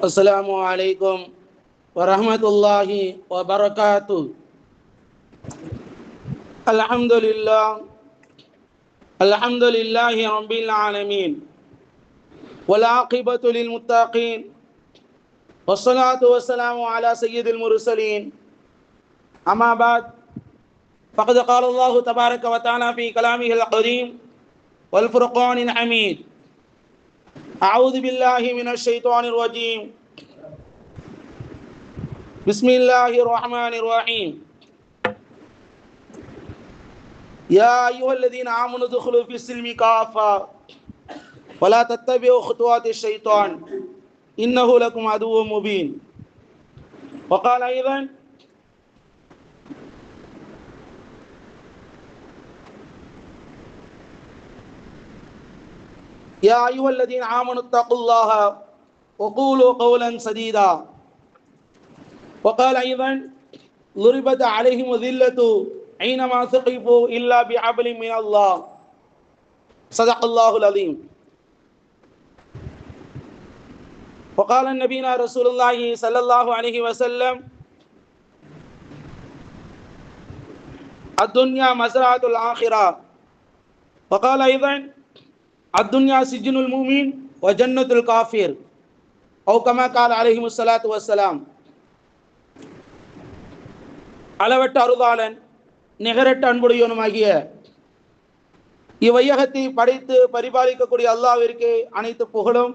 அஸ்ஸலாமு அலைக்கும் வரஹ்மத்துல்லாஹி வபரகாத்துஹ். அல்ஹம்துலில்லாஹி ரப்பில் ஆலமீன் வல் ஆகிபத்து லில் முத்தகீன் வஸ்ஸலாத்து வஸ்ஸலாமு அலா சய்யிதில் முர்ஸலீன். அம்மா பஅத் ஃபகத் قال الله تبارك وتعالى في كلامه القديم والفرقان الحميد. أعوذ بالله من الشيطان الرجيم. بسم الله الرحمن الرحيم. يا أيها الذين آمنوا ادخلوا في السلم كافة ولا تتبعوا خطوات الشيطان إنه لكم عدو مبين. وقال أيضا يا أيها الذين آمنوا اتقوا الله وقولوا قولا سديدا. وقال أيضا ضربت عليهم الذلة أينما ثقفوا إلا بحبل من الله. صدق الله العظيم. وقال النبينا رسول الله صلى الله عليه وسلم الدنيا مزرعة الآخرة. وقال أيضا الدنيا سجن المؤمن وجنة الكافر أو كما قال عليه الصلاة والسلام. அளவற்ற அருளாளன் நிகரற்ற அன்புடையவனுமாகிய இவ்வையகத்தை படைத்து பரிபாலிக்கக்கூடிய அல்லாஹ்விற்கு அனைத்து புகழும்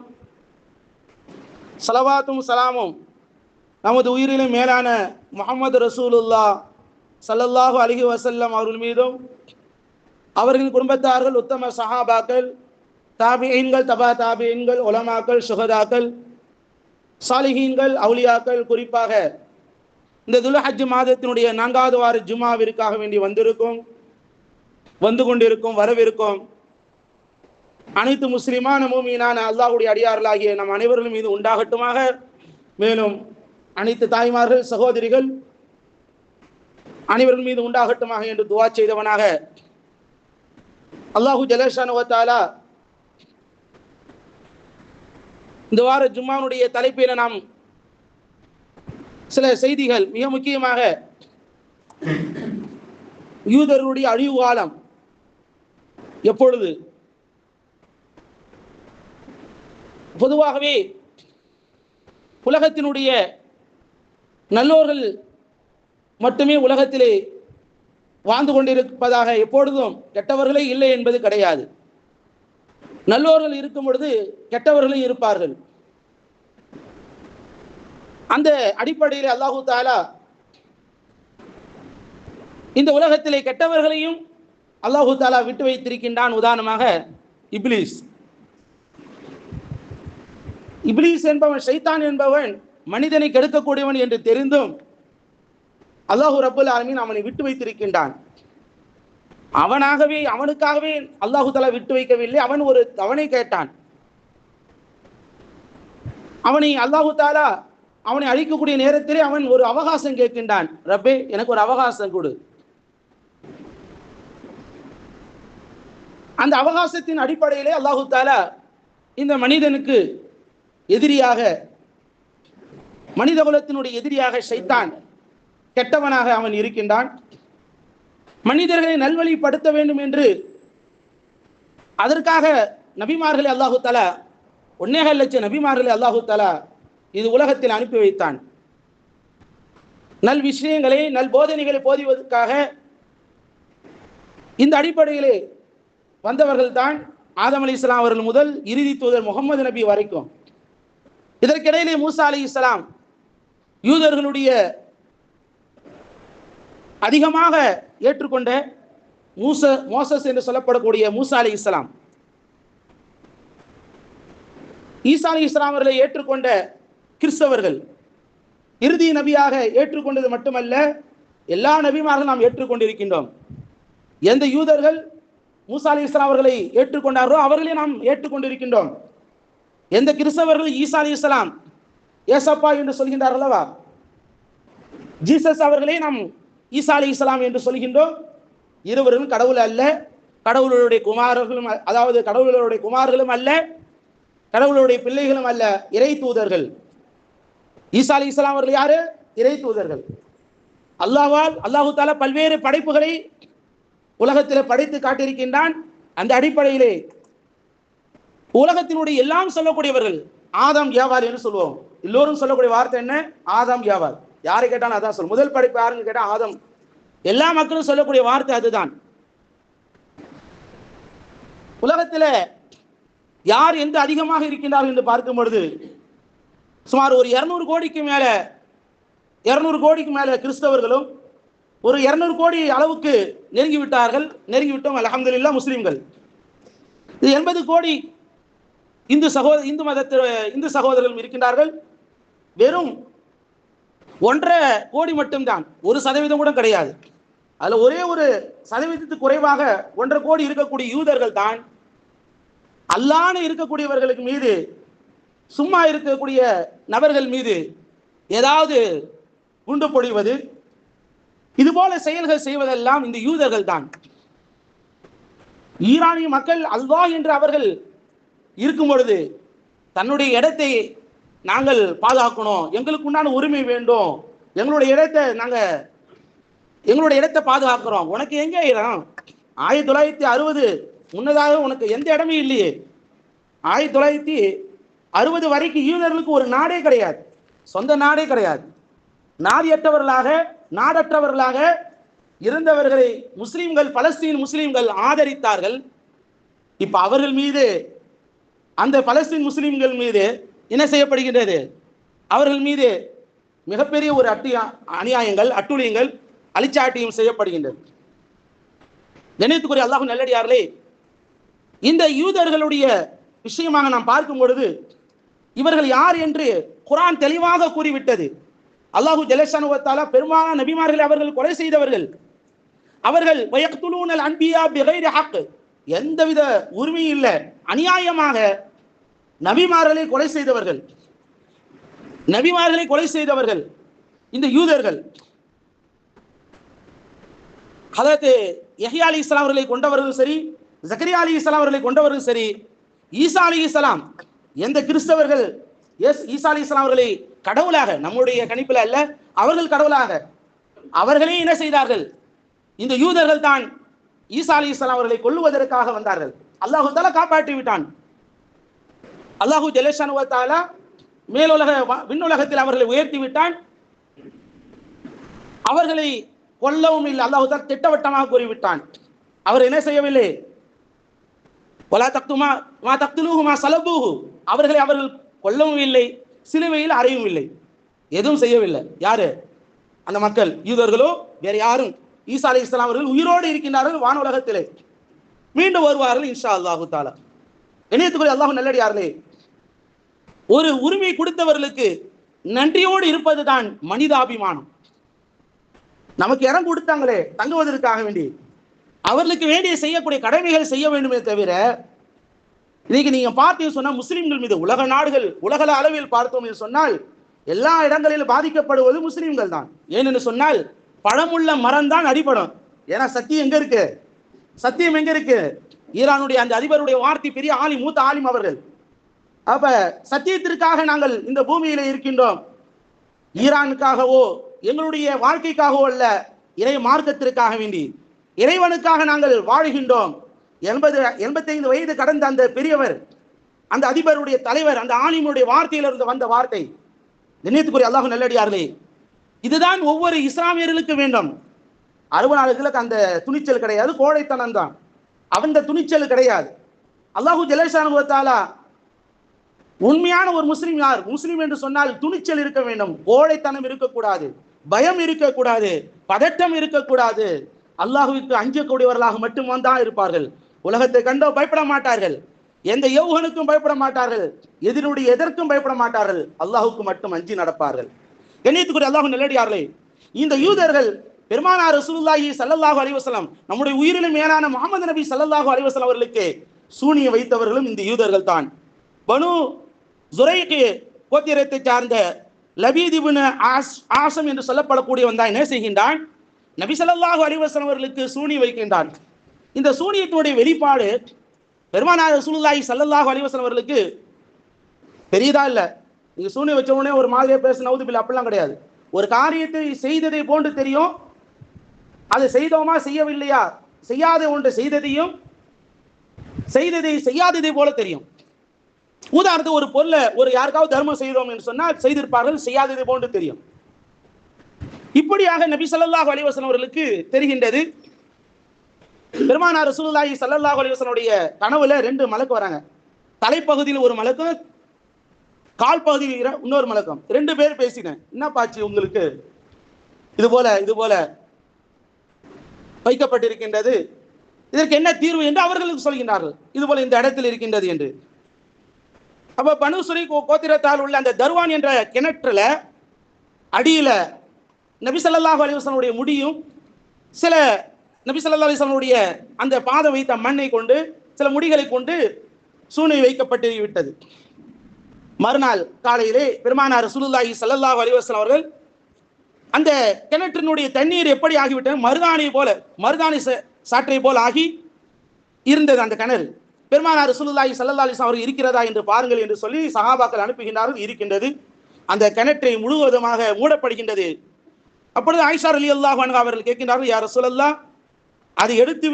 ஸலவாத்தும் சலாமும் நமது உயிரிலும் மேலான முஹம்மது ரசூலுல்லாஹ் ஸல்லல்லாஹு அலைஹி வஸல்லம் அவர்கள் மீதும் அவர்களின் குடும்பத்தார்கள் உத்தம சஹாபாக்கள் தாபிஈன்கள் தபா தாபிஈன்கள் உலமாக்கள் சுஹதாக்கள் சாலிஹீன்கள் அவுலியாக்கள் குறிப்பாக இந்த துல்ஹஜ் மாதத்தினுடைய 4வது வார ஜுமாவிற்காக வேண்டி வந்து கொண்டிருக்கும் வரவிருக்கும் அனைத்து முஸ்லிமான மூமினான அல்லாஹ்வுடைய அடியார்களாகிய நம் அனைவர்கள் மீது உண்டாகட்டுமாக. மேலும் அனைத்து தாய்மார்கள் சகோதரிகள் அனைவர்கள் மீது உண்டாகட்டுமாக என்று துஆ செய்தவனாக அல்லாஹு ஜல்லஷானு வ தஆலா இந்த வார ஜும்மாவுடைய தலைப்பில் நாம் சில செய்திகள், மிக முக்கியமாக யூதர்களுடைய அழிவு காலம் எப்பொழுது, பொதுவாகவே உலகத்தினுடைய நல்லோர்கள் மட்டுமே உலகத்திலே வாழ்ந்து கொண்டிருப்பதாக, எப்பொழுதும் கெட்டவர்களே இல்லை என்பது கிடையாது. நல்லோர்கள் இருக்கும் பொழுது கெட்டவர்களும் இருப்பார்கள். அந்த அடிப்படையில் அல்லாஹு தஆலா இந்த உலகத்திலே கெட்டவர்களையும் அல்லாஹு தஆலா விட்டு வைத்திருக்கின்றான். உதாரணமாக இப்லீஸ் என்பவன், ஷைத்தான் என்பவன் மனிதனை கெடுக்கக்கூடியவன் என்று தெரிந்தும் அல்லாஹு ரப்புல் ஆலமீன் அவனை விட்டு வைத்திருக்கின்றான். அவனுக்காகவே அல்லாஹு தஆலா விட்டு வைக்கவில்லை. அவனை கேட்டான். அல்லாஹு தஆலா அவனை அழிக்கக்கூடிய நேரத்திலே அவன் ஒரு அவகாசம் கேட்கின்றான். ரப்பே, எனக்கு ஒரு அவகாசம் கொடு. அந்த அவகாசத்தின் அடிப்படையிலே அல்லாஹு தஆலா இந்த மனிதனுக்கு எதிரியாக, மனித குலத்தினுடைய எதிரியாக ஷைத்தான், கெட்டவனாக அவன் இருக்கின்றான். மனிதர்களை நல்வழிப்படுத்த வேண்டும் என்று அதற்காக நபிமார்களை அல்லாஹு தஆலா 1.25 லட்சம் நபிமார்களை அல்லாஹு தஆலா இது உலகத்தில் அனுப்பி வைத்தான். நல் விஷயங்களை, நல் போதனைகளை போதிவதற்காக. இந்த அடிப்படையிலே வந்தவர்கள் தான் ஆதம் அலைஹிஸ்ஸலாம் அவர்கள் முதல் இறுதி தூதர் முகமது நபி வரைக்கும். இதற்கிடையிலே மூசா அலைஹிஸ்ஸலாம், யூதர்களுடைய அதிகமாக ஏற்றுக்கொண்ட மோசஸ் என்று சொல்லப்படக்கூடிய மூசா அலைஹிஸ்ஸலாம், ஈசா அலைஹிஸ்ஸலாம் அவர்களை ஏற்றுக்கொண்ட கிறிஸ்தவர்கள், இறுதி நபியாக ஏற்றுக்கொண்டது மட்டுமல்ல, எல்லா நபிமார்களும் நாம் ஏற்றுக்கொண்டிருக்கின்றோம். எந்த யூதர்கள் மூசா அலைஹிஸ்ஸலாம் அவர்களை ஏற்றுக்கொண்டார்களோ அவர்களே நாம் ஏற்றுக்கொண்டிருக்கின்றோம். எந்த கிறிஸ்தவர்கள் ஈசா அலைஹிஸ்ஸலாம், ஏசப்பா என்று சொல்கின்றார்களவா, ஜீசஸ் அவர்களே நாம் ஈசா அலைஹிஸ்ஸலாம் என்று சொல்கின்றோம். இருவரும் கடவுள் அல்ல, கடவுளுடைய குமாரர்களும், அதாவது கடவுளுடைய குமார்களும் அல்ல, கடவுளுடைய பிள்ளைகளும் அல்ல, இறை தூதர்கள். ஈசா அலி இஸ்லாம் அவர்கள் யாரு? இறை தூதர்கள். அல்லாஹு தாலா பல்வேறு படைப்புகளை உலகத்தில் படைத்து காட்டியிருக்கின்றான். அந்த அடிப்படையிலே உலகத்தினுடைய எல்லாம் சொல்லக்கூடியவர்கள் ஆதம் வியாபாரி என்று சொல்லுவோம். எல்லோரும் சொல்லக்கூடிய வார்த்தை என்ன? ஆதம் வியாபார். யாரை கேட்டாலும் அதான் சொல்லும். முதல் படைப்பு யாருன்னு கேட்டா ஆதம். எல்லா மக்களும் சொல்லக்கூடிய வார்த்தை அதுதான். உலகத்தில் யார் எந்த அதிகமாக இருக்கின்றார்கள் என்று பார்க்கும் பொழுது சுமார் ஒரு 200 கோடிக்கு மேல கிறிஸ்தவர்களும் ஒரு 200 கோடி அளவுக்கு நெருங்கிவிட்டோம் அல்ஹம்துலில்லாஹ் முஸ்லிம்கள். 80 கோடி இந்து சகோதரர்கள் இருக்கின்றார்கள். வெறும் 1.5 கோடி மட்டும்தான், 1% கூட கிடையாது. அதுல ஒரே ஒரு சதவீதத்துக்கு குறைவாக 1.5 கோடி இருக்கக்கூடிய யூதர்கள் தான் அல்லாஹ்னு இருக்கக்கூடியவர்களுக்கு மீது, சும்மா இருக்கக்கூடிய நபர்கள் மீது ஏதாவது குண்டு பொழிவது, இது போல செயல்கள் செய்வதெல்லாம் இந்த யூதர்கள் தான். ஈரானிய மக்கள் அல்லாஹ் என்று அவர்கள் இருக்கும் பொழுது தன்னுடைய இடத்தை நாங்கள் பாதுகாக்கணும், எங்களுக்கு உண்டான உரிமை வேண்டும், எங்களுடைய இடத்தை பாதுகாக்கிறோம். உனக்கு எங்க இடம்? 1960 முன்னதாக உனக்கு எந்த இடமே இல்லையே. 1960 வரைக்கும் யூதர்களுக்கு ஒரு நாடே கிடையாது, சொந்த நாடே கிடையாது. நாடற்றவர்களாக இருந்தவர்களை முஸ்லிம்கள், பலஸ்தீன் முஸ்லிம்கள் ஆதரித்தார்கள். இப்ப அவர்கள் மீது, அந்த பலஸ்தீன் முஸ்லிம்கள் மீது என்ன செய்யப்படுகின்றது? அவர்கள் மீது மிகப்பெரிய ஒரு அநியாயங்கள், அட்டுழியங்கள், அழிச்சாட்டியும் செய்யப்படுகின்றது. கண்ணியத்துக்குரிய அல்லாஹ் நல்லடியார்களே, இந்த யூதர்களுடைய விஷயமாக நாம் பார்க்கும் பொழுது இவர்கள் யார் என்று குர்ஆன் தெளிவாக கூறிவிட்டது. அல்லாஹு ஜல்லஷானு வ தஆலா பெரும்பாலான நபிமார்களை அவர்கள் கொலை செய்தவர்கள். அவர்கள் வயக்துலூனல் அன்பியா பிகைரி ஹக், எந்தவித உரிமையும் இல்லை, அநியாயமாக நபிமார்களை கொலை செய்தவர்கள் இந்த யூதர்கள். ஹதரத் யஹ்யா அலைஹிஸ்ஸலாம் அவர்களை கொண்டவர்களும் சரி, ஜக்கரியா அலைஹிஸ்ஸலாம் அவர்களை கொண்டவர்களும் சரி, ஈசா அலைஹிஸ்ஸலாம், எந்த கிறிஸ்தவர்கள் ஈசா அலைஹிஸ்ஸலாம் அவர்களை கடவுளாக, நம்முடைய கணிப்பில் அல்ல, அவர்கள் கடவுளாக அவர்களே என்ன செய்தார்கள்? இந்த யூதர்கள் தான் ஈசா அலைஹிஸ்ஸலாம் அவர்களை கொல்லுவதற்காக வந்தார்கள். அல்லாஹு தஆலா காப்பாற்றி விட்டான். அல்லாஹு ஜல்லஷானு வ தஆலா விண்ணுலகத்தில் அவர்களை உயர்த்தி விட்டான். அவர்களை கொல்லவும் இல்லை, அல்லாஹு தஆலா திட்டவட்டமாக கூறிவிட்டான். அவர் என்ன செய்யவில்லை? வலா தக்துமா மா தக்துலூஹு மா ஸலபூஹு, அவர்கள் கொல்லவும் இல்லை, சிலுவையில் அறையவும் இல்லை, எதுவும் செய்யவில்லை. யாரு? அந்த மக்கள், யூதர்களோ வேற யாரும். ஈசா அலைஹிஸ்ஸலாம் அவர்கள் உயிரோடு இருக்கின்றார்கள், வான உலகத்திலே மீண்டும் வருவார்கள் இன்ஷா அல்லாஹு தஆலா. இணையத்துக்குரிய அல்லாஹ் நல்லடியார்களே, ஒரு உரிமை கொடுத்தவர்களுக்கு நன்றியோடு இருப்பது தான் மனிதாபிமானம். நமக்கு இடம் கொடுத்தாங்களே தங்குவதற்காக வேண்டி, அவர்களுக்கு வேண்டிய செய்யக்கூடிய கடமைகள் செய்ய வேண்டுமே தவிர, இன்னைக்கு நீங்க பார்த்தீங்க சொன்னா முஸ்லிம்கள் மீது உலக நாடுகள், உலக அளவில் பார்த்தோம் என்று சொன்னால் எல்லா இடங்களிலும் பாதிக்கப்படுவது முஸ்லிம்கள் தான். ஏனென்று சொன்னால் பழமுள்ள மரம் தான் அடிபடும். ஏன்னா சத்தியம் எங்க இருக்கு? ஈரானுடைய அந்த அதிபருடைய வார்த்தை, பெரிய ஆலிம், மூத்த ஆலிம் அவர்கள். அப்ப சத்தியத்திற்காக நாங்கள் இந்த பூமியில இருக்கின்றோம், ஈரானுக்காகவோ எங்களுடைய வாழ்க்கைக்காகவோ அல்ல, இறை மார்க்கத்திற்காக வேண்டி, இறைவனுக்காக நாங்கள் வாழ்கின்றோம். 85 வயது கடந்த அந்த பெரியவர், அந்த அதிபருடைய தலைவர், அந்த ஆலிமுடைய வார்த்தையிலிருந்து வந்த வார்த்தை. கண்ணியத்துக்குரிய அல்லாஹ் நல்லடியார்களே, இதுதான் ஒவ்வொரு இஸ்லாமியர்களுக்கு வேண்டும். அரபு நாடுகளுக்கு அந்த துணிச்சல் கிடையாது, கோழைத்தனம் தான். அந்த துணிச்சல் கிடையாது. அல்லாஹு ஜல்லஷானு வ தஆலா உண்மையான ஒரு முஸ்லிம் யார்? முஸ்லிம் என்று சொன்னால் துணிச்சல் இருக்க வேண்டும், கோழைத்தனம் இருக்கக்கூடாது, பயம் இருக்கக்கூடாது, பதட்டம் இருக்கக்கூடாது. அல்லாஹுவிற்கு அஞ்சக்கூடியவர்களாக மட்டும் தான் இருப்பார்கள். உலகத்தை கண்டோ பயப்பட மாட்டார்கள், எந்த யௌகனுக்கும் பயப்பட மாட்டார்கள், எதற்கும் பயப்பட மாட்டார்கள், அல்லாஹுக்கு மட்டும் அஞ்சி நடப்பார்கள். கண்ணியத்துக்குரிய அல்லாஹ் நல்லடியார்களே, இந்த யூதர்கள் பெருமானார் ரசூலுல்லாஹி ஸல்லல்லாஹு அலைஹி வஸல்லம், நம்முடைய உயிரிலும் மேலான முஹம்மது நபி ஸல்லல்லாஹு அலைஹி வஸல்லம் அவர்களுக்கு சூனியம் வைத்தவர்களும் இந்த யூதர்கள் தான். பனு ஜுரைக் கோத்திரத்தை சார்ந்த லபீத் இப்னு ஆஸம் என்று சொல்லப்படக்கூடியவன் தான் என்ன செய்கின்றான்? நபி ஸல்லல்லாஹு அலைஹி வஸல்லம் அவர்களுக்கு சூனியம் வைக்கின்றான். இந்த சூனியத்தினுடைய வெளிப்பாடு பெருமானார் ரசூலுல்லாஹி ஸல்லல்லாஹு அலைஹி வஸல்லம் அவர்களுக்கு பெரியதா இல்ல, நீங்க சூனியம் வச்ச உடனே ஒரு மாதிரியா பேச நவுதுபில்லை அப்படிலாம் கிடையாது. ஒரு காரியத்தை செய்ததை போன்று தெரியும், அதை செய்தோமா செய்யவில்லையா, செய்யாத ஒன்று செய்ததையும் செய்ததை செய்யாததை போல தெரியும். உதாரணத்துக்கு ஒரு பொருளை ஒரு யாருக்காவது தர்மம் செய்தோம் என்று சொன்னால் செய்திருப்பார்கள், செய்யாததை போன்று தெரியும். இப்படியாக நபி ஸல்லல்லாஹு அலைஹி வஸல்லம் அவர்களுக்கு தெரிகின்றது. பெருமானார் ரசூலுல்லாஹி ஸல்லல்லாஹு அலைஹி வஸல்லம் கனவுல 2 மலக்கு வராங்க. தலைப்பகுதியில் ஒரு மலக்கும், கால் பகுதியில் இன்னொரு மலக்கும். 2 பேர் பேசினேன். என்ன பாச்சு உங்களுக்கு, இது போல வைக்கப்பட்டிருக்கின்றது, இதற்கு என்ன தீர்வு என்று அவர்களுக்கு சொல்கின்றார்கள். இது போல இந்த இடத்தில் இருக்கின்றது என்று. அப்ப பனு சுரை கோத்திரத்தால் உள்ள அந்த தர்வான் என்ற கிணற்றுல அடியில நபி ஸல்லல்லாஹு அலைஹி வஸல்லம் முடியும், சில நபி ஸல்லல்லாஹு அலைஹி வஸல்லம் அந்த பாதம் வைத்த மண்ணை கொண்டு, சில முடிகளை கொண்டு சூனை வைக்கப்பட்டு விட்டது. மறுநாள் காலையிலே பெருமானார் ரசூலுல்லாஹி ஸல்லல்லாஹு அலைஹி வஸல்லம் அவர்கள் அந்த கிணற்றினுடைய தண்ணீர் எப்படி ஆகிவிட்டது, மருதாணி சாற்றை போல் ஆகி இருந்தது அந்த கிணறு. பெருமானார் ரசூலுல்லாஹி ஸல்லல்லாஹு அலைஹி வஸல்லம் அவர்கள் இருக்கிறதா என்று பாருங்கள் என்று சொல்லி சஹாபாக்கள் அனுப்புகின்றார்கள். இருக்கின்றது. அந்த கிணற்றை முழுவதுமாக மூடப்படுகின்றது. அப்பொழுது ஆயிஷா ரலியல்லாஹு அன்ஹா அவர்கள் கேட்கின்றார்கள், யா ரசூலல்லாஹ், அது எடுத்து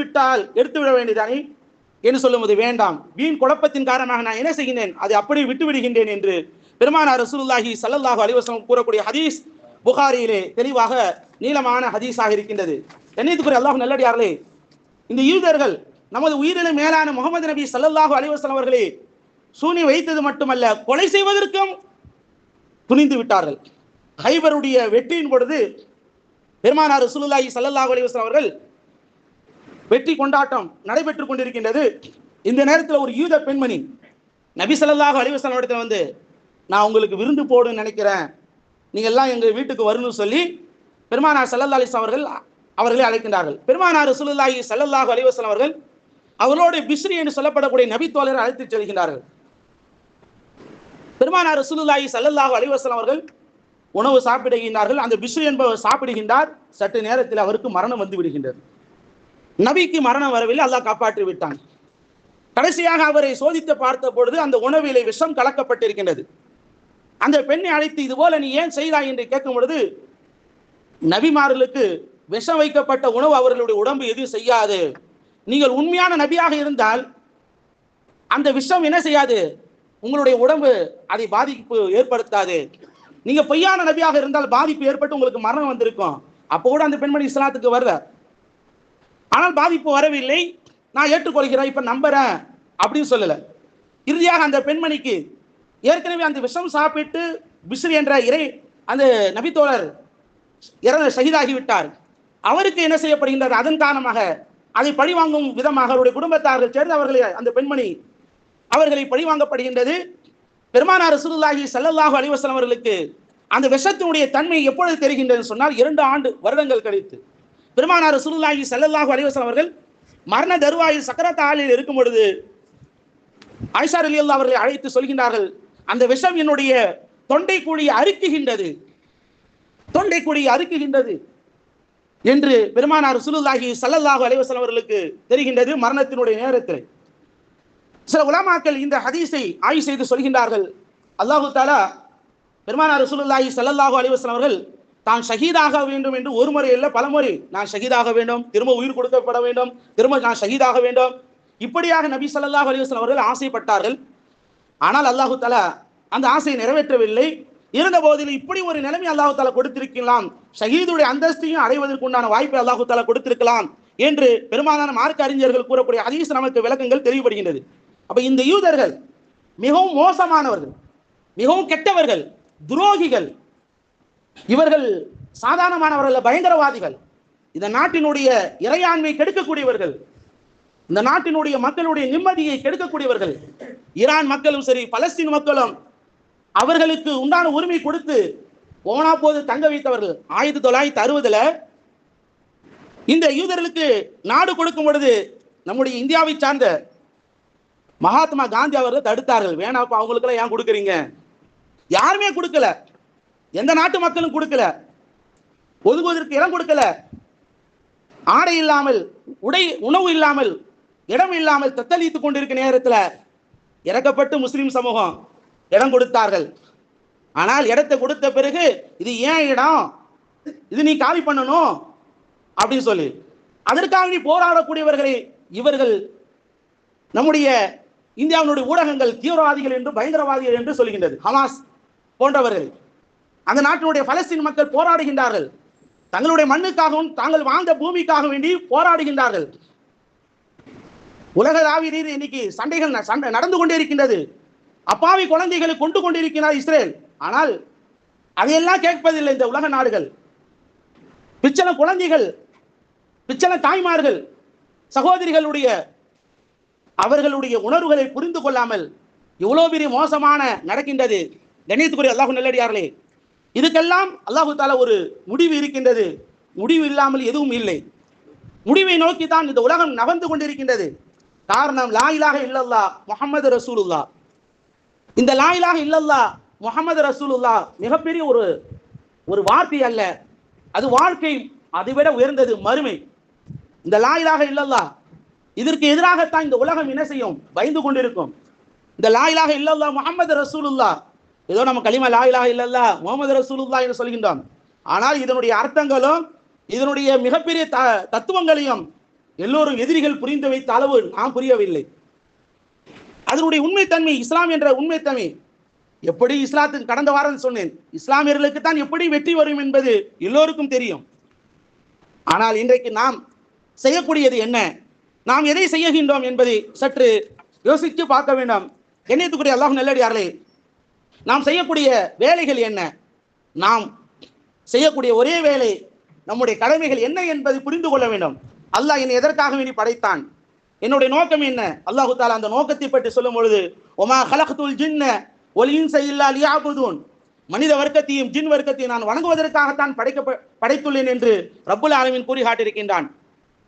விட வேண்டியதானே என்று சொல்லும்போது, வேண்டாம், வீண் குழப்பத்தின் காரணமாக நான் என்ன செய்கின்றேன், அதை அப்படியே விட்டு விடுகின்றேன் என்று பெருமானார் ரசூலுல்லாஹி ஸல்லல்லாஹு அலைஹி வஸல்லம் கூறக்கூடிய ஹதீஸ் புகாரியிலே தெளிவாக நீளமான ஹதீஸாக இருக்கின்றது. கண்ணியத்துக்குரிய அல்லாஹ் நல்லடியார்களே, இந்த யூதர்கள் நமது உயிரின மேலான முகமது நபி ஸல்லல்லாஹு அலைஹி வஸல்லம் அவர்களை சூனி வைத்தது மட்டுமல்ல, கொலை செய்வதற்கும் துணிந்து விட்டார்கள். ஹைபருடைய வெற்றியின் பொழுது பெருமானார் ரசூலுல்லாஹி ஸல்லல்லாஹு அலைஹி வஸல்லம் அவர்கள் வெற்றி கொண்டாட்டம் நடைபெற்றுக் கொண்டிருக்கின்றது. இந்த நேரத்தில் ஒரு யூத பெண்மணி நபி ஸல்லல்லாஹு அலைஹி வஸல்லம் இடத்துல வந்து, நான் உங்களுக்கு விருந்து போடுன்னு நினைக்கிறேன், நீங்க எல்லாம் எங்க வீட்டுக்கு வரணும்னு சொல்லி பெருமானார் ஸல்லல்லாஹு அலைஹி வஸல்லம் அவர்களை அழைக்கின்றார்கள். பெருமானார் ரசூலுல்லாஹி ஸல்லல்லாஹு அலைஹி வஸல்லம் அவர்கள் அவர்களோடு பிஸ்ரி என்று சொல்லப்படக்கூடிய நபி தோழரை அழைத்து செல்கின்றார்கள். பெருமானார் ரசூலுல்லாஹி ஸல்லல்லாஹு அலைஹி வஸல்லம் அவர்கள் உணவு சாப்பிடுகின்றார்கள். அந்த பிஸ்ரி என்பவர் சாப்பிடுகின்றார். சற்று நேரத்தில் அவருக்கு மரணம் வந்து விடுகின்றது. நபிக்கு மரணம் வரவில்லை, அல்லாஹ் காப்பாற்றி விட்டான். கடைசியாக அவரை சோதித்து பார்த்த பொழுது அந்த உணவிலே விஷம் கலக்கப்பட்டிருக்கின்றது. அந்த பெண்ணை அழைத்து, இது போல நீ ஏன் செய்தாய் என்று கேட்கும் பொழுது, நபிமார்களுக்கு விஷம் வைக்கப்பட்ட உணவு அவர்களுடைய உடம்பு எதுவும் செய்யாது, நீங்கள் உண்மையான நபியாக இருந்தால் அந்த விஷம் என்ன செய்யாது, உங்களுடைய உடம்பு அதை பாதிப்பு ஏற்படுத்தாது, நீங்க பொய்யான நபியாக இருந்தால் பாதிப்பு ஏற்பட்டு உங்களுக்கு மரணம் வந்திருக்கும். அப்போ கூட அந்த பெண்மணி இஸ்லாத்துக்கு வரல, ஆனால் பாதிப்பு வரவில்லை, நான் ஏற்றுக்கொள்கிறேன், இப்ப நம்புறேன் அப்படின்னு சொல்லல. இறுதியாக அந்த பெண்மணிக்கு ஏற்கனவே அந்த விஷம் சாப்பிட்டு பிஸ்ரி என்ற அந்த நபித்தோழர் ஷஹீதாகிவிட்டார். அவருக்கு என்ன செய்யப்படுகின்றது, அதன் காரணமாக அதை பழிவாங்கும் விதமாக அவருடைய குடும்பத்தார்கள் சேர்ந்து அவர்களை, அந்த பெண்மணி அவர்களை பழிவாங்கப்படுகின்றது. பெருமானார் ரசூலுல்லாஹி ஸல்லல்லாஹு அலைஹி வஸல்லம் அவர்களுக்கு அந்த விஷத்தினுடைய தன்மை எப்பொழுது தெரிகின்றது சொன்னால், 2 வருடங்கள் கழித்து பெருமானார் ரசூலுல்லாஹி ஸல்லல்லாஹு அலைஹி வஸல்லம் அவர்கள் மரண தருவாயில் சக்கராத் ஹாலில் இருக்கும் பொழுது ஆயிஷா ரலியல்லாஹு அவர்களை அழைத்து சொல்கின்றார்கள், அந்த விஷம் என்னுடைய தொண்டை குழியை அறுக்குகின்றது என்று பெருமானார் ரசூலுல்லாஹி ஸல்லல்லாஹு அலைஹி வஸல்லம் அவர்களுக்கு தெரிகின்றது மரணத்தினுடைய நேரத்தில். சில உலமாக்கள் இந்த ஹதீஸை ஆய்வு செய்து சொல்கின்றார்கள், அல்லாஹு தஆலா பெருமானார் ரசூலுல்லாஹி ஸல்லல்லாஹு அலைஹி வஸல்லம் அவர்கள் தான் ஷஹீதாக வேண்டும் என்று ஒரு முறை இல்லை பலமுறை, நான் ஷஹீதாக வேண்டும், திரும்ப உயிர் கொடுக்கப்பட வேண்டும், திரும்ப நான் ஷஹீதாக வேண்டும், இப்படியாக நபி ஸல்லல்லாஹு அலைஹி வஸல்லம் அவர்கள் ஆசைப்பட்டார்கள். ஆனால் அல்லாஹு தஆலா அந்த ஆசையை நிறைவேற்றவில்லை. இருந்த போதிலும் இப்படி ஒரு நிலைமை அல்லாஹு தஆலா கொடுத்திருக்கலாம், ஷஹீதுடைய அந்தஸ்தையும் அடைவதற்கு உண்டான வாய்ப்பை அல்லாஹு தஆலா கொடுத்திருக்கலாம் என்று பெரும்பாலான மார்க்க அறிஞர்கள் கூறக்கூடிய ஹதீஸ் நமக்கு விளக்கங்கள் தெளிவுபடுகின்றது. அப்ப இந்த யூதர்கள் மிகவும் மோசமானவர்கள், மிகவும் கெட்டவர்கள், துரோகிகள். இவர்கள் சாதாரணமானவர்கள், பயங்கரவாதிகள். இந்த நாட்டினுடைய இறையாண்மை கெடுக்கக்கூடியவர்கள், இந்த நாட்டினுடைய மக்களுடைய நிம்மதியை கெடுக்கக்கூடியவர்கள். ஈரான் மக்களும் சரி, பலஸ்தீன் மக்களும் அவர்களுக்கு உண்டான உரிமை கொடுத்து போனா போது தங்க வைத்தவர்கள். 1960 இந்த யூதர்களுக்கு நாடு கொடுக்கும் பொழுது நம்முடைய இந்தியாவை சார்ந்த மகாத்மா காந்தி அவர்கள் தடுத்தார்கள். வேணாப்பா, அவங்களுக்கெல்லாம் ஏன் கொடுக்குறீங்க? யாருமே கொடுக்கல, எந்த நாட்டு மக்களும் கொடுக்கல, ஒதுங்குவதற்கு இடம் கொடுக்கல. ஆடை இல்லாமல், உணவு இல்லாமல், இடம் இல்லாமல் தத்தளித்துக் கொண்டிருக்கிற நேரத்தில் இறக்கப்பட்டு முஸ்லிம் சமூகம் இடம் கொடுத்தார்கள். ஆனால் இடத்தை கொடுத்த பிறகு இது ஏன் இடம், இது நீ காலி பண்ணணும் அப்படின்னு சொல்லி அதற்காக நீ போராடக்கூடியவர்களை இவர்கள் நம்முடைய இந்தியாவினுடைய ஊடகங்கள் தீவிரவாதிகள் என்று பயங்கரவாதிகள் என்று சொல்கின்றது. ஹமாஸ் போன்றவர்கள் அந்த நாட்டினுடைய பலஸ்தீன் மக்கள் போராடுகின்றார்கள், தங்களுடைய மண்ணுக்காகவும் தாங்கள் வாழ்ந்த பூமிக்காக வேண்டி போராடுகின்றார்கள். உலகளாவிய ரீதியில் இன்னைக்கு சண்டை நடந்து கொண்டே இருக்கின்றது. அப்பாவி குழந்தைகளை கொண்டு கொண்டிருக்கிறார் இஸ்ரேல். ஆனால் அதையெல்லாம் கேட்பதில்லை இந்த உலக நாடுகள். பிச்சள குழந்தைகள், பிச்சள தாய்மார்கள், சகோதரிகளுடைய அவர்களுடைய உணர்வுகளை புரிந்து கொள்ளாமல் இவ்வளவு பெரிய மோசமான நடக்கின்றது. கணியத்துக்குரிய அல்லாஹ் நல்லடியார்களே, இதுக்கெல்லாம் அல்லாஹு தாலா ஒரு முடிவு இருக்கின்றது. முடிவு இல்லாமல் எதுவும் இல்லை. முடிவை நோக்கி தான் இந்த உலகம் நகர்ந்து கொண்டிருக்கின்றது. காரணம் லா இலாஹ இல்லல்லாஹ் முஹம்மது ரசூலுல்லாஹ். இந்த லா இலாஹ இல்லல்லாஹ் முஹம்மது ரசூலுல்லாஹ் மிகப்பெரிய ஒரு வார்த்தை அல்ல, அது வாழ்க்கை. அதைவிட உயர்ந்தது மறுமை. இந்த லா இலாஹ இல்லல்லாஹ் இதற்கு எதிராகத்தான் இந்த உலகம் என்ன செய்யும், பயந்து கொண்டிருக்கும். இந்த லா இலாஹ இல்லல்லாஹ் முஹம்மது ரசூலுல்லாஹ், ஏதோ நம்ம கலிமா லா இலாஹ இல்லல்லாஹ் முஹம்மது ரசூலுல்லாஹ் என்று சொல்கின்றோம். ஆனால் இதனுடைய அர்த்தங்களும் இதனுடைய மிகப்பெரிய தத்துவங்களையும் எல்லோரும் எதிரிகள் புரிந்து வைத்த அளவு நாம் புரியவில்லை. அதனுடைய உண்மைத்தன்மை, இஸ்லாம் என்ற உண்மைத்தன்மை எப்படி இஸ்லாத்துக்கு கடந்த வாரம் சொன்னேன், இஸ்லாமியர்களுக்கு தான் எப்படி வெற்றி வரும் என்பது எல்லோருக்கும் தெரியும். ஆனால் இன்றைக்கு நாம் செய்யக்கூடியது என்ன, நாம் எதை செய்கின்றோம் என்பதை சற்று யோசித்து பார்க்க வேண்டும். கண்ணியத்துக்குரிய அல்லாஹ் நல்லடியார்களே, நாம் செய்யக்கூடிய வேலைகள் என்ன, நாம் செய்யக்கூடிய ஒரே வேலை நம்முடைய கடமைகள் என்ன என்பதை புரிந்து கொள்ள வேண்டும். அல்லாஹ் என்னை எதற்காக வேண்டி படைத்தான், என்னுடைய நோக்கம் என்ன. அல்லாஹு தாலா அந்த நோக்கத்தை பற்றி சொல்லும் பொழுது ஒமா கலகத்துல் ஜின்ன ஒல் இன்ஸ இல்லா லியஅபுதூன், மனித வர்க்கத்தையும் ஜின் வர்க்கத்தையும் நான் வணங்குவதற்காகத்தான் படைத்துள்ளேன் என்று ரப்புல் ஆலமீன் கூறி காட்டியிருக்கின்றான்.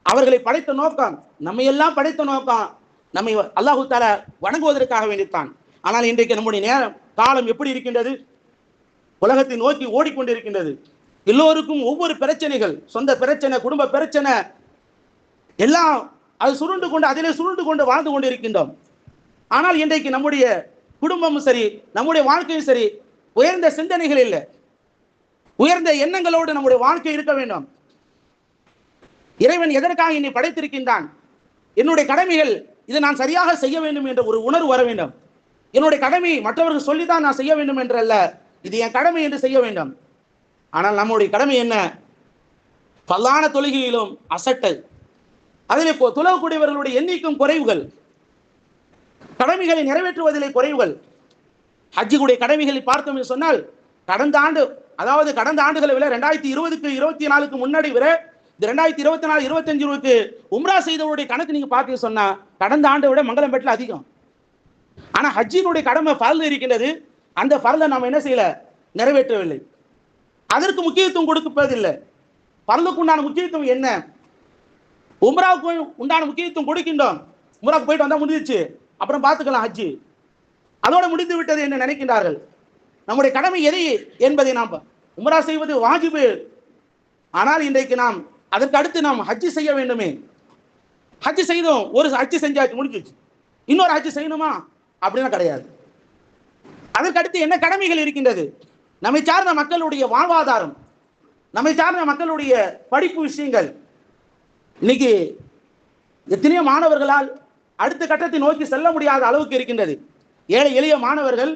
அவர்களை படைத்த நோக்கம், நம்மை எல்லாம் படைத்த நோக்கம் நம்மை அல்லாஹு தாலா வணங்குவதற்காக வேண்டித்தான். ஆனால் இன்றைக்கு நம்முடைய நேரம் காலம் எப்படி இருக்கின்றது, உலகத்தை நோக்கி ஓடிக்கொண்டிருக்கின்றது. எல்லோருக்கும் ஒவ்வொரு பிரச்சனைகள், சொந்த பிரச்சனை, குடும்ப பிரச்சனை எல்லாம் அது சுருண்டு கொண்டு அதிலே சுருண்டு கொண்டு வாழ்ந்து கொண்டு இருக்கின்றோம். ஆனால் இன்றைக்கு நம்முடைய குடும்பமும் சரி, நம்முடைய வாழ்க்கையும் சரி, உயர்ந்த சிந்தனைகள் இல்லை, உயர்ந்த எண்ணங்களோடு நம்முடைய வாழ்க்கை இருக்க வேண்டும். இறைவன் எதற்காக என்னை படைத்திருக்கின்றான், என்னுடைய கடமைகள் இதை நான் சரியாக செய்ய வேண்டும் என்ற ஒரு உணர்வு வர வேண்டும். என்னுடைய கடமை மற்றவர்கள் சொல்லித்தான் நான் செய்ய வேண்டும் என்றல்ல, இது என் கடமை என்று செய்ய வேண்டும். ஆனால் நம்முடைய கடமை என்ன, பல்லான தொழுகையிலும் அசட்டல், அதிலே தொழக்கூடியவர்களுடைய எண்ணிக்கும் குறைவுகள், கடமைகளை நிறைவேற்றுவதிலே குறைவுகள். ஹஜ்ஜுடைய கடமைகளை பார்த்தோம் என்று சொன்னால் கடந்த ஆண்டுகளை விட 2020க்கு 24க்கு முன்னாடி விட இந்த 2024 25க்கு உம்ரா செய்தவருடைய கணக்கு நீங்க பார்த்து சொன்னா கடந்த ஆண்டை விட மங்களம்பேட்டில் அதிகம். ஆனா ஹஜ்ஜினுடைய கடமை ஃபர்ல் இருக்கின்றது, அந்த ஃபர்லை நாம் என்ன செய்யல, நிறைவேற்றவில்லை. அதற்கு முக்கியத்துவம் கொடுப்பதில்லை. ஃபர்லுக்கு உண்டான முக்கியத்துவம் என்ன, உம்ராவுக்கு உண்டான முக்கியத்துவம் கொடுக்கின்றோம். உம்ராவுக்கு போயிட்டு வந்தா முடிஞ்சிச்சு, அப்புறம் பார்த்துக்கலாம் ஹஜ்ஜி, அதோட முடிந்து விட்டது என்று நினைக்கின்றார்கள். நம்முடைய கடமை எதை என்பதை நாம், உம்ரா செய்வது வாஜிபு, ஆனால் இன்றைக்கு நாம் அதற்கு அடுத்து நாம் ஹஜ்ஜி செய்ய வேண்டுமே. ஹஜ்ஜி செய்தோம், ஒரு ஹஜ்ஜி செஞ்சாச்சு முடிஞ்சிச்சு, இன்னொரு ஹஜ்ஜி செய்யணுமா அப்படின்னா கிடையாது. அதற்கு அடுத்து என்ன கடமைகள் இருக்கின்றது, நம்மை சார்ந்த மக்களுடைய வாழ்வாதாரம், நம்மை சார்ந்த மக்களுடைய படிப்பு விஷயங்கள். இன்னைக்கு எத்தனையோ மாணவர்களால் அடுத்த கட்டத்தை நோக்கி செல்ல முடியாத அளவுக்கு இருக்கின்றது. ஏழை எளிய மாணவர்கள்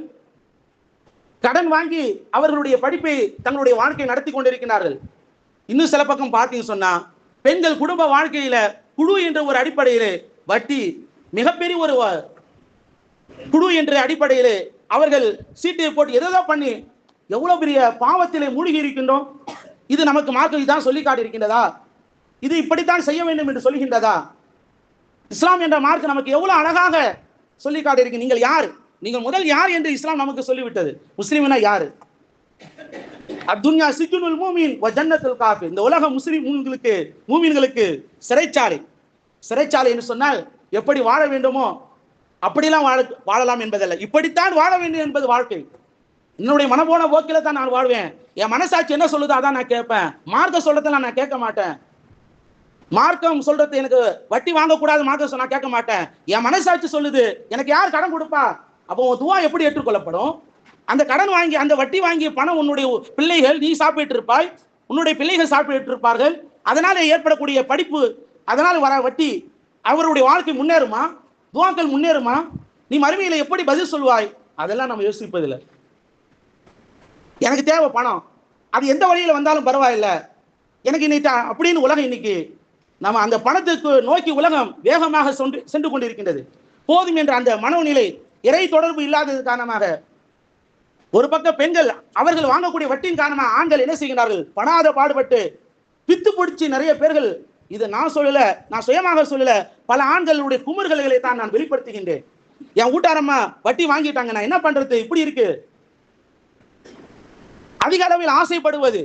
கடன் வாங்கி அவர்களுடைய படிப்பை தங்களுடைய வாழ்க்கையை நடத்தி கொண்டிருக்கிறார்கள். இன்னும் சில பக்கம் பார்த்தீங்கன்னு சொன்னா பெண்கள் குடும்ப வாழ்க்கையில குழு என்ற ஒரு அடிப்படையிலே வட்டி, மிகப்பெரிய ஒரு குழு என்ற அடிப்படையிலே அவர்கள் சீட்டை போட்டு எதோ பண்ணி எவ்வளவு பெரிய பாவத்திலே மூழ்கி இருக்கின்றோம். இது நமக்கு மார்க்கம் தான் சொல்லி காட்டியிருக்கின்றதா, இது இப்படித்தான் செய்ய வேண்டும் என்று சொல்கின்றதா? இஸ்லாம் என்ற மார்க்கம் நமக்கு எவ்வளவு அழகாக சொல்லி காட்டியிருக்கு. நீங்கள் யார், நீங்கள் முதல் யார் என்று இஸ்லாம் நமக்கு சொல்லிவிட்டது. முஸ்லிம்னா யாரு, அத்துன்யா சிஜ்னுல் மூமின் வ ஜன்னத்துல் காஃபிர், இந்த உலகம் முஸ்லிம்களுக்கு மூமின்களுக்கு சிறைச்சாலை. சிறைச்சாலை என்று சொன்னால் எப்படி வாழ வேண்டுமோ அப்படிலாம் வாழலாம் என்பதல்ல, இப்படித்தான் வாழ வேண்டும் என்பது வாழ்க்கை. என்னுடைய மனபோன போக்கில தான் நான் வாழ்வேன், என் மனசாட்சி என்ன சொல்லுதோ அதான் நான் கேட்பேன், மார்க்கம் சொல்றதை நான் கேட்க மாட்டேன். மார்க்கம் சொல்றது எனக்கு வட்டி வாங்கக்கூடாது மார்க்கம் சொன்னா கேட்க மாட்டேன். என் மனசாட்சி சொல்லுது எனக்கு யார் கடன் கொடுப்பா, அப்போ துவா எப்படி ஏற்றுக்கொள்ளப்படும், அந்த கடன் வாங்கி அந்த வட்டி வாங்கிய பணம் உன்னுடைய பிள்ளைகள், நீ சாப்பிட்டு இருப்பாய், உன்னுடைய பிள்ளைகள் சாப்பிட்டு இருப்பார்கள். அதனால ஏற்படக்கூடிய படிப்பு, அதனால் வர வட்டி, அவருடைய வாழ்க்கை முன்னேறுமா? துவாக்கள் முன்னேறுமா? நீ மறுமையில எப்படி பதில் சொல்வாய்? அதெல்லாம் நம்ம யோசிப்பதில்லை. எனக்கு தேவை பணம், அது எந்த வழியில வந்தாலும் பரவாயில்ல, எனக்கு இன்னைக்கு அப்படின்னு உலகம் இன்னைக்கு நம்ம அந்த பணத்துக்கு நோக்கி உலகம் வேகமாக சென்று கொண்டிருக்கின்றது. போதும் என்ற அந்த மனோநிலை, இறை தொடர்பு இல்லாதது காரணமாக ஒரு பக்கம் பெண்கள் அவர்கள் வாங்கக்கூடிய வட்டியின் காரணமாக ஆண்கள் என்ன செய்கிறார்கள்? பணாத பாடுபட்டு பித்து பிடிச்சி நிறைய பேர்கள், இது நான் சொல்லல, நான் சுயமாக சொல்லல, பல ஆண்களுடைய குமுறுகளை தான் நான் வெளிப்படுத்துகின்றேன். என் வீட்டாரம்மா வட்டி வாங்கிட்டாங்க, நான் என்ன பண்றது, இப்படி இருக்கு. அதிக அளவில் ஆசைப்படுவது,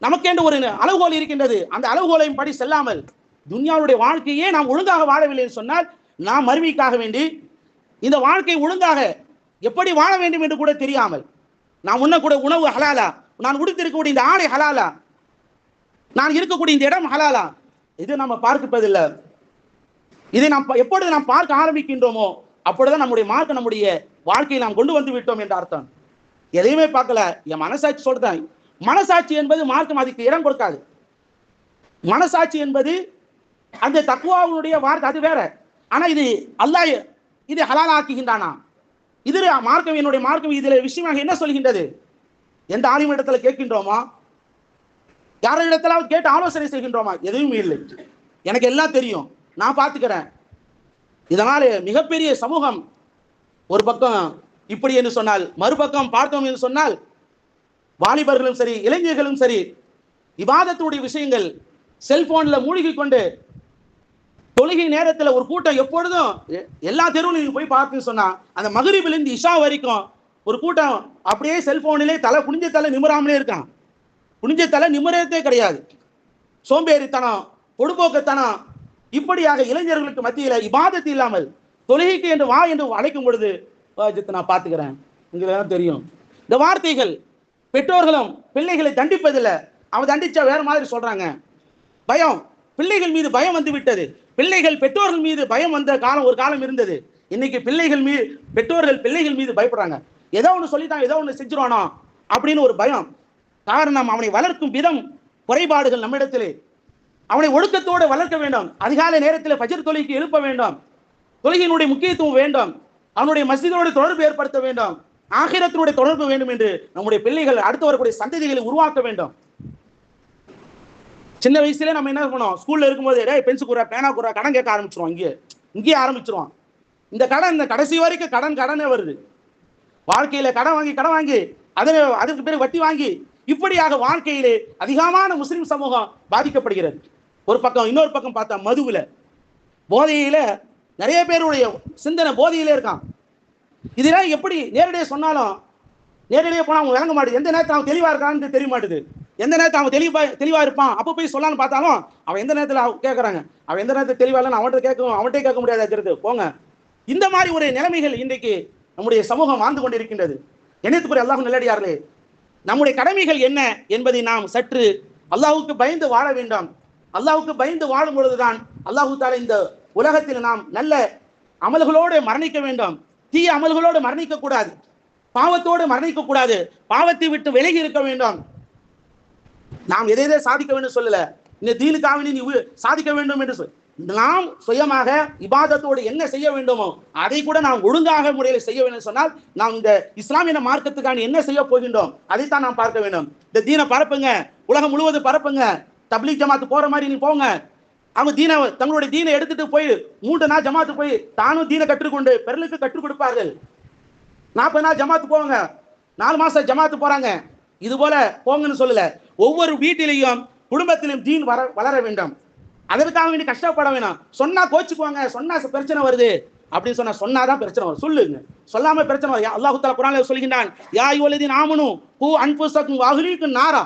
நமக்கென்று ஒரு அளவுகோல் இருக்கின்றது, அந்த அளவுகோலையும் படி செல்லாமல் துன்யாவுடைய வாழ்க்கையே நாம் ஒழுங்காக வாழவில்லை என்று சொன்னால், நாம் மறுமைக்காக வேண்டி இந்த வாழ்க்கை ஒழுங்காக எப்படி வாழ வேண்டும் என்று கூட தெரியாமல், நான் உண்ணக்கூடிய உணவு ஹலாலா, நான் உடுத்திருக்கக்கூடிய இந்த ஆடை ஹலாலா, நான் இருக்கக்கூடிய இந்த இடம் ஹலாலா, இது நம்ம பார்ப்பதில்லை. இதை நாம் எப்பொழுது நாம் பார்க்க ஆரம்பிக்கின்றோமோ அப்பொழுதுதான் நம்முடைய மார்க்க நம்முடைய வாழ்க்கையை நாம் கொண்டு வந்து விட்டோம் என்ற அர்த்தம். எதையுமே பார்க்கல, என் மனசாட்சி சொல்றேன். மனசாட்சி என்பது மார்க்கம் அதுக்கு இடம் கொடுக்காது. மனசாட்சி என்பது அந்த தக்வாவுடைய வார்த்தை, அது வேற. ஆனா இது அல்லாஹ் இது ஹலால் ஆக்குகின்றானா? இது மார்க்கம், என்னுடைய மார்க்கம் இதுல விஷயமாக என்ன சொல்கின்றது? எந்த ஆலிம் இடத்துல கேட்கின்றோமா? யார இடத்துல கேட்டு ஆலோசனை செய்கின்றோமா? எதுவும் இல்லை. எனக்கு எல்லாம் தெரியும், நான் பார்த்துக்கிறேன். இதனால மிகப்பெரிய சமூகம் ஒரு பக்கம் இப்படி என்று சொன்னால், மறுபக்கம் பார்த்தோம் என்று சொன்னால், வாலிபர்களும் சரி, இளைஞர்களும் சரி, இபாதத்துடைய விஷயங்கள் செல்போன்ல மூழ்கி கொண்டு, தொழுகை நேரத்தில் ஒரு கூட்டம் எப்பொழுதும் எல்லா தெருவும் நீங்க போய் பார்த்து சொன்னா, அந்த மகரிபிலிருந்து இஷா வரைக்கும் ஒரு கூட்டம் அப்படியே செல்போனிலே தலை குனிஞ்ச தலை நிமிராமலே இருக்கான். குனிஞ்ச தலை நிமிரத்தே கிடையாது. சோம்பேறித்தனம், பொடுபோக்கத்தனம், இப்படியாக இளைஞர்களுக்கு மத்தியில இபாதத்து இல்லாமல் தொழுகைக்கு என்று வா என்று அழைக்கும் பொழுது, நான் பார்த்துக்கிறேன், உங்களுக்கு தெரியும். இந்த வார்த்தைகள் பெற்றோர்களும் பிள்ளைகளை தண்டிப்பதில்லை. அவன் தண்டிச்சா வேற மாதிரி சொல்றாங்க. பயம், பிள்ளைகள் மீது பயம் வந்து விட்டது. பிள்ளைகள் பெற்றோர்கள் மீது பயம் வந்த காலம் ஒரு காலம் இருந்தது. இன்னைக்கு பிள்ளைகள் மீது பெற்றோர்கள் பிள்ளைகள் மீது பயப்படுறாங்க. ஏதோ ஒன்று சொல்லிட்டான், ஏதோ ஒன்று செஞ்சிருவானோ அப்படின்னு ஒரு பயம். காரணம், அவனை வளர்க்கும் விதம் குறைபாடுகள் நம்மிடத்திலே. அவனை ஒழுக்கத்தோடு வளர்க்க வேண்டும். அதிகாலை நேரத்தில் ஃபஜ்ர் தொழுகைக்கு எழுப்ப வேண்டும். தொழுகையினுடைய முக்கியத்துவம் வேண்டும். அவனுடைய மஸ்ஜிதோடு தொடர்பு ஏற்படுத்த வேண்டும். ஆகிரத்தினுடைய தொடர்பு வேண்டும் என்று நம்முடைய பிள்ளைகள் அடுத்து வரக்கூடிய சந்ததிகளை உருவாக்க வேண்டும். சின்ன வயசுல நம்ம என்ன பண்ணோம்? ஸ்கூல்ல இருக்கும்போது பென்சு குறா, பேனா குறா, கடன் கேட்க ஆரம்பிச்சிருவோம். இங்கேயே ஆரம்பிச்சிருவோம். இந்த கடன், இந்த கடைசி வரைக்கும் கடனே வருது. வாழ்க்கையில கடன் வாங்கி அதற்கு பிறகு வட்டி வாங்கி, இப்படியாக வாழ்க்கையிலே அதிகமான முஸ்லிம் சமூகம் பாதிக்கப்படுகிறது. ஒரு பக்கம். இன்னொரு பக்கம் பார்த்தா மதுவுல, போதையில நிறைய பேருடைய சிந்தனை போதையிலே இருக்கான். இதெல்லாம் எப்படி நேரடியாக சொன்னாலும், நேரடியாக போனா அவங்க விளங்க மாட்டேது. எந்த நேரத்தில் அவன் தெளிவா இருக்கான்னு தெரிய மாட்டுது. எந்த நேரத்தில் அவன் தெளிவா இருப்பான், அப்போ போய் சொல்லலான்னு பார்த்தாலும் அவன் எந்த நேரத்தில் கேட்கறாங்க. அவன் எந்த நேரத்தில் தெளிவா இல்லைன்னு அவன்கிட்ட கேட்க முடியாது. போங்க. இந்த மாதிரி ஒரு நிலைமைகள் இன்றைக்கு நம்முடைய சமூகம் வாழ்ந்து கொண்டிருக்கின்றது. என்னத்துக்குரிய அல்லாஹ் நல்லடியார்களே, நம்முடைய கடமைகள் என்ன என்பதை நாம் சற்று அல்லாஹ்வுக்கு பயந்து வாழ வேண்டும். அல்லாஹ்வுக்கு பயந்து வாழும் பொழுதுதான் அல்லாஹ் தஆலா இந்த உலகத்தில் நாம் நல்ல அமல்களோடு மரணிக்க வேண்டும். தீய அமல்களோடு மரணிக்க கூடாது, பாவத்தோடு மரணிக்க கூடாது, பாவத்தை விட்டு விலகி இருக்க வேண்டும். நாம் எதை சாதிக்க வேண்டும் சொல்லல, இந்த தீனுக்காக நீ சாதிக்க வேண்டும் என்று சொல். நாம் சுயமாக இபாதத்தோடு என்ன செய்ய வேண்டுமோ அதை கூட நாம் ஒழுங்காக முறையில் செய்ய வேண்டும் சொன்னால், நாம் இந்த இஸ்லாமிய மார்க்கத்துக்கான என்ன செய்ய போகின்றோம் அதைத்தான் நாம் பார்க்க வேண்டும். இந்த தீனை பரப்புங்க, உலகம் முழுவதும் பரப்புங்க. தப்லீக் ஜமாத்து போற மாதிரி நீ போங்க. அவங்க தங்களுடைய தீனை எடுத்துட்டு போய் 3 நாள் ஜமாத்து போய் தானும் தீனை கற்றுக்கொண்டு பிறருக்கு கற்றுக் கொடுப்பார்கள். 40 நாள் ஜமாத்து போவாங்க, 4 மாசம் ஜமாத்து போறாங்க. இது போல போங்கன்னு சொல்லல. ஒவ்வொரு வீட்டிலையும் குடும்பத்திலும் தீன் வளர வேண்டும். அதற்காக வேண்டி கஷ்டப்பட வேணாம். சொன்னா கோச்சுக்குவாங்க, சொன்னா பிரச்சனை வருது அப்படின்னு சொன்னாதான் பிரச்சனை வரும். சொல்லுங்க, சொல்லாம பிரச்சனை வரும். அல்லாஹ் தஆலா குர்ஆன்ல சொல்கின்றான், யா அய்யுஹல்லதீன ஆமனூ கூ அன்ஃபுஸக்கும் வ அஹ்லீக்கும் நாரா,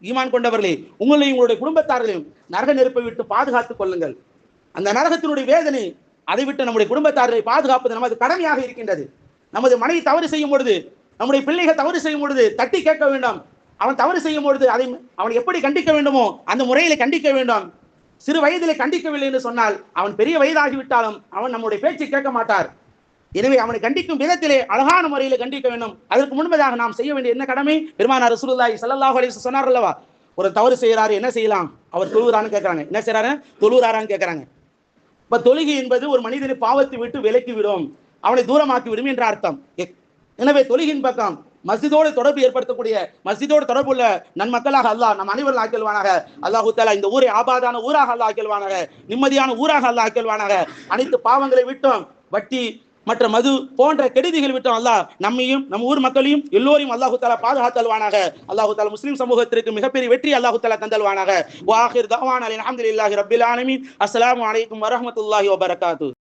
ஈமான் கொண்டவர்களே உங்களையும் உங்களுடைய குடும்பத்தார்களையும் நரக நெருப்பை விட்டு பாதுகாத்துக் கொள்ளுங்கள். அந்த நரகத்தினுடைய வேதனை, அதை விட்டு நம்முடைய குடும்பத்தாரை பாதுகாப்பது நமது கடமையாக இருக்கின்றது. நமது மனைவி தவறு செய்யும் பொழுது, நம்முடைய பிள்ளைகள் தவறு செய்யும் பொழுது தட்டி கேட்க வேண்டும். அவன் தவறு செய்யும் பொழுது அவனை எப்படி கண்டிக்க வேண்டுமோ அந்த முறையில கண்டிக்க வேண்டும். சிறு வயதிலே கண்டிக்கவில்லை என்று சொன்னால் அவன் பெரிய வயதாகிவிட்டாலும் அவன் நம்முடைய பேச்சை கேட்க மாட்டார். எனவே அவனை கண்டிக்கும் விதத்திலே அழகான முறையில் கண்டிக்க வேண்டும். அதற்கு முன்பதாக நாம் செய்ய வேண்டிய என்ன கடமை? பெருமானார் ரசூலுல்லாஹி ஸல்லல்லாஹு அலைஹி வஸல்லம் சொன்னார் அல்லவா, ஒரு தவறு செய்யறாரு, என்ன செய்யலாம்? அவர் தொழுகிறான்னு கேட்கறாங்க. என்ன செய்யறாரு? தொழுகிறாரான்னு கேட்கறாங்க. இப்ப தொழுகை என்பது ஒரு மனிதனை பாவத்தை விட்டு விலக்கி விடும், அவனை தூரமாக்கி விடும் என்ற அர்த்தம். எனவே தொழுகின் பக்கம் மஸ்ஜிதோடு தொடர்பு ஏற்படுத்தக்கூடிய, மஸ்ஜிதோடு தொடர்புள்ள நன்மக்களாக அல்லாஹ் நம் அனைவரும் ஆக்கியல்வானாக. அல்லாஹு தஆலா இந்த ஊரை ஆபாதான ஊராக அல்லாஹ் ஆக்கியல்வானாக, நிம்மதியான ஊராக அல்லாஹ் ஆக்கியல்வானாக. அனைத்து பாவங்களை விட்டோம், வட்டி மற்ற மது போன்ற கெடுதிகள் விட்டோம் அல்லாஹ் நம்மையும் நம் ஊர் மக்களையும் எல்லோரையும் அல்லாஹு தஆலா பாதுகாத்தல்வானாக. அல்லாஹு தஆலா முஸ்லிம் சமூகத்திற்கு மிகப்பெரிய வெற்றி அல்லாஹு தஆலா தந்தல்வானாக. வ ஆகிர் தஅவானா அல்ஹம்துலில்லாஹி ரப்பில் ஆலமீன். அஸ்ஸலாமு அலைக்கும் வரஹ்மத்துல்லாஹி வபரகாத்துஹு.